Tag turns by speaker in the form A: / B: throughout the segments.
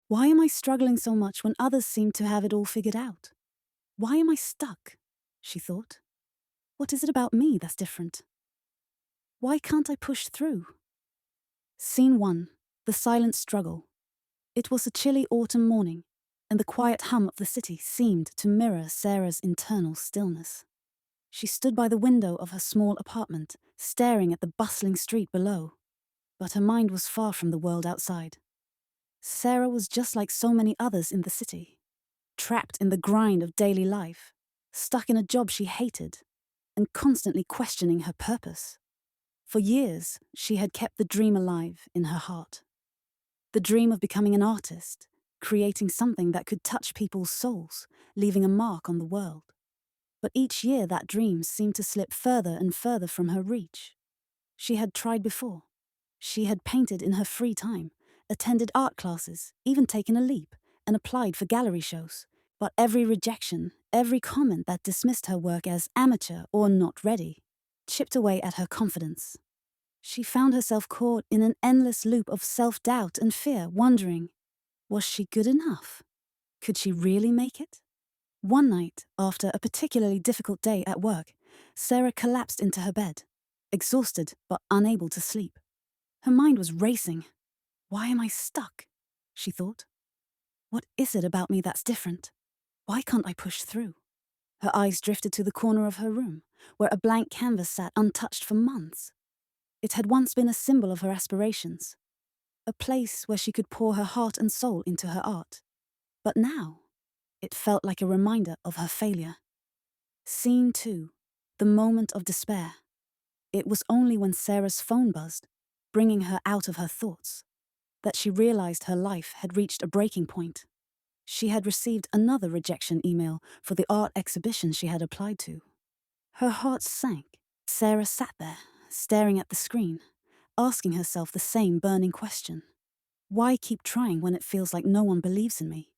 A: Why am I struggling so much when others seem to have it all figured out? Why am I stuck? She thought. What is it about me that's different? Why can't I push through? Scene 1. The silent struggle. It was a chilly autumn morning, and the quiet hum of the city seemed to mirror Sarah's internal stillness. She stood by the window of her small apartment, staring at the bustling street below. But her mind was far from the world outside. Sarah was just like so many others in the city, trapped in the grind of daily life, stuck in a job she hated, and constantly questioning her purpose. For years, she had kept the dream alive in her heart. The dream of becoming an artist, creating something that could touch people's souls, leaving a mark on the world. But each year that dream seemed to slip further and further from her reach. She had tried before. She had painted in her free time, attended art classes, even taken a leap, and applied for gallery shows. But every rejection, every comment that dismissed her work as amateur or not ready, chipped away at her confidence. She found herself caught in an endless loop of self-doubt and fear, wondering, was she good enough? Could she really make it? One night, after a particularly difficult day at work, Sarah collapsed into her bed, exhausted but unable to sleep. Her mind was racing. Why am I stuck? She thought. What is it about me that's different? Why can't I push through? Her eyes drifted to the corner of her room, where a blank canvas sat untouched for months. It had once been a symbol of her aspirations, a place where she could pour her heart and soul into her art. But now, it felt like a reminder of her failure. Scene 2. The moment of despair. It was only when Sarah's phone buzzed, bringing her out of her thoughts, that she realized her life had reached a breaking point. She had received another rejection email for the art exhibition she had applied to. Her heart sank. Sarah sat there, staring at the screen, asking herself the same burning question. Why keep trying when it feels like no one believes in me?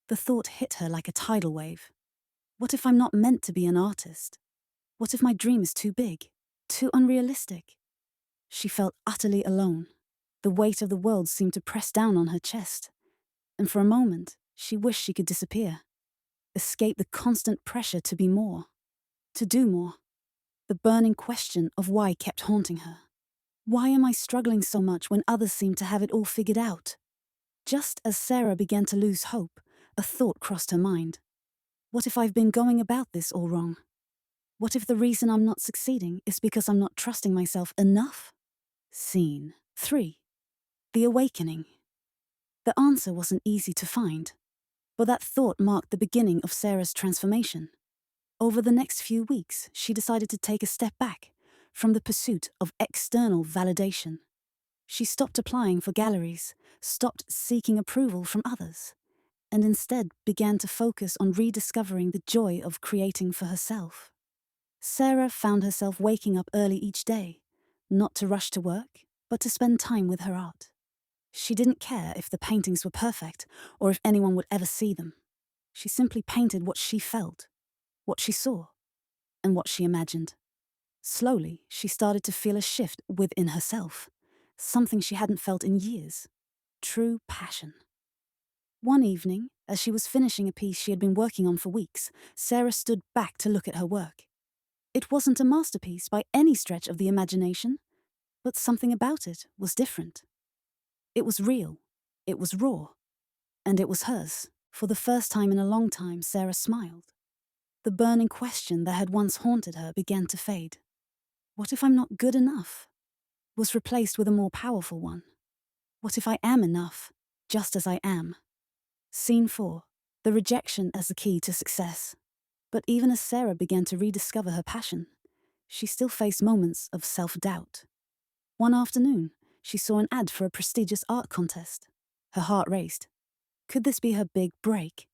A: The thought hit her like a tidal wave. What if I'm not meant to be an artist? What if my dream is too big, too unrealistic? She felt utterly alone. The weight of the world seemed to press down on her chest, and for a moment, she wished she could disappear, escape the constant pressure to be more, to do more. The burning question of why kept haunting her. Why am I struggling so much when others seem to have it all figured out? Just as Sarah began to lose hope, a thought crossed her mind. What if I've been going about this all wrong? What if the reason I'm not succeeding is because I'm not trusting myself enough? Scene 3. The awakening. The answer wasn't easy to find, but that thought marked the beginning of Sarah's transformation. Over the next few weeks, she decided to take a step back from the pursuit of external validation. She stopped applying for galleries, stopped seeking approval from others, and instead began to focus on rediscovering the joy of creating for herself. Sarah found herself waking up early each day, not to rush to work, but to spend time with her art. She didn't care if the paintings were perfect or if anyone would ever see them. She simply painted what she felt, what she saw, and what she imagined. Slowly, she started to feel a shift within herself, something she hadn't felt in years. True passion. One evening, as she was finishing a piece she had been working on for weeks, Sarah stood back to look at her work. It wasn't a masterpiece by any stretch of the imagination, but something about it was different. It was real, it was raw, and it was hers. For the first time in a long time, Sarah smiled. The burning question that had once haunted her began to fade. What if I'm not good enough? Was replaced with a more powerful one. What if I am enough, just as I am? Scene 4. The rejection as the key to success. But even as Sarah began to rediscover her passion, she still faced moments of self-doubt. One afternoon, she saw an ad for a prestigious art contest. Her heart raced. Could this be her big break?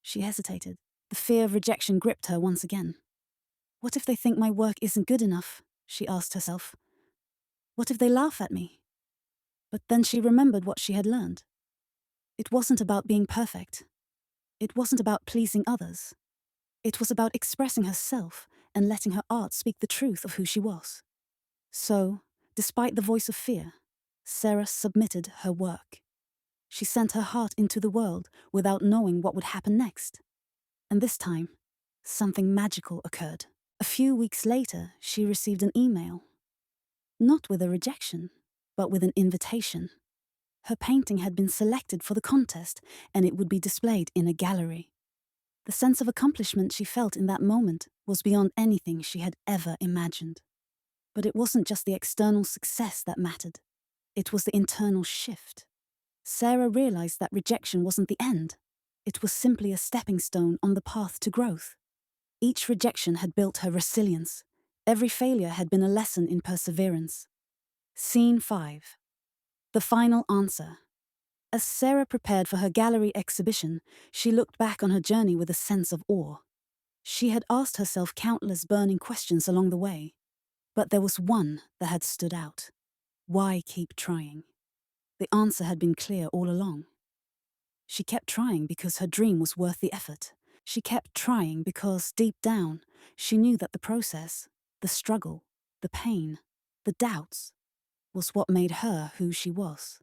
A: She hesitated. The fear of rejection gripped her once again. What if they think my work isn't good enough? She asked herself. What if they laugh at me? But then she remembered what she had learned. It wasn't about being perfect. It wasn't about pleasing others. It was about expressing herself and letting her art speak the truth of who she was. So, despite the voice of fear, Sarah submitted her work. She sent her heart into the world without knowing what would happen next. And this time, something magical occurred. A few weeks later, she received an email. Not with a rejection, but with an invitation. Her painting had been selected for the contest, and it would be displayed in a gallery. The sense of accomplishment she felt in that moment was beyond anything she had ever imagined. But it wasn't just the external success that mattered. It was the internal shift. Sarah realized that rejection wasn't the end. It was simply a stepping stone on the path to growth. Each rejection had built her resilience. Every failure had been a lesson in perseverance. Scene 5. The final answer. As Sarah prepared for her gallery exhibition, she looked back on her journey with a sense of awe. She had asked herself countless burning questions along the way, but there was one that had stood out. Why keep trying? The answer had been clear all along. She kept trying because her dream was worth the effort. She kept trying because, deep down, she knew that the process, the struggle, the pain, the doubts, was what made her who she was.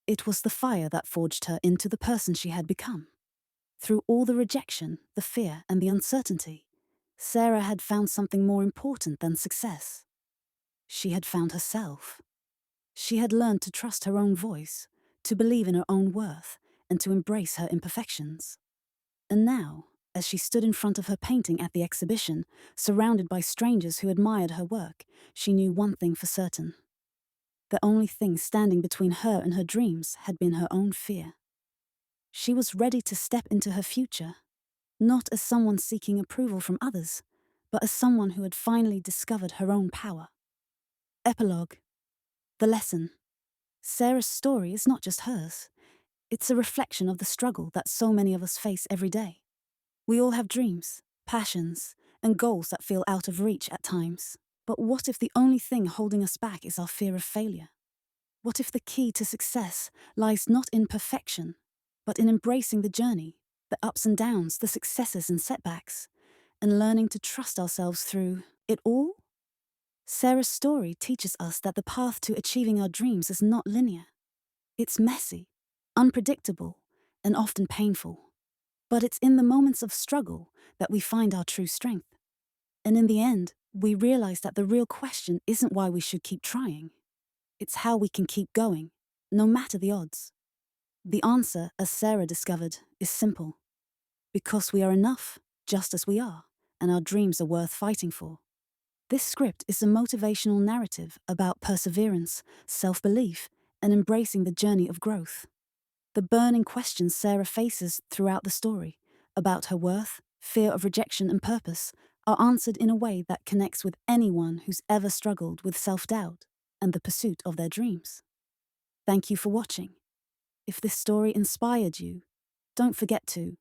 A: It was the fire that forged her into the person she had become. Through all the rejection, the fear, and the uncertainty, Sarah had found something more important than success. She had found herself. She had learned to trust her own voice, to believe in her own worth, and to embrace her imperfections. And now, as she stood in front of her painting at the exhibition, surrounded by strangers who admired her work, she knew one thing for certain. The only thing standing between her and her dreams had been her own fear. She was ready to step into her future, not as someone seeking approval from others, but as someone who had finally discovered her own power. Epilogue. The lesson. Sarah's story is not just hers. It's a reflection of the struggle that so many of us face every day. We all have dreams, passions, and goals that feel out of reach at times. But what if the only thing holding us back is our fear of failure? What if the key to success lies not in perfection, but in embracing the journey, the ups and downs, the successes and setbacks, and learning to trust ourselves through it all? Sarah's story teaches us that the path to achieving our dreams is not linear. It's messy, unpredictable, and often painful. But it's in the moments of struggle that we find our true strength. And in the end, we realize that the real question isn't why we should keep trying. It's how we can keep going, no matter the odds. The answer, as Sarah discovered, is simple. Because we are enough, just as we are, and our dreams are worth fighting for. This script is a motivational narrative about perseverance, self-belief, and embracing the journey of growth. The burning questions Sarah faces throughout the story, about her worth, fear of rejection, and purpose, are answered in a way that connects with anyone who's ever struggled with self-doubt and the pursuit of their dreams. Thank you for watching. If this story inspired you, don't forget to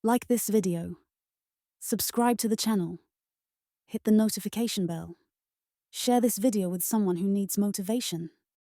A: like this video, subscribe to the channel, hit the notification bell, share this video with someone who needs motivation,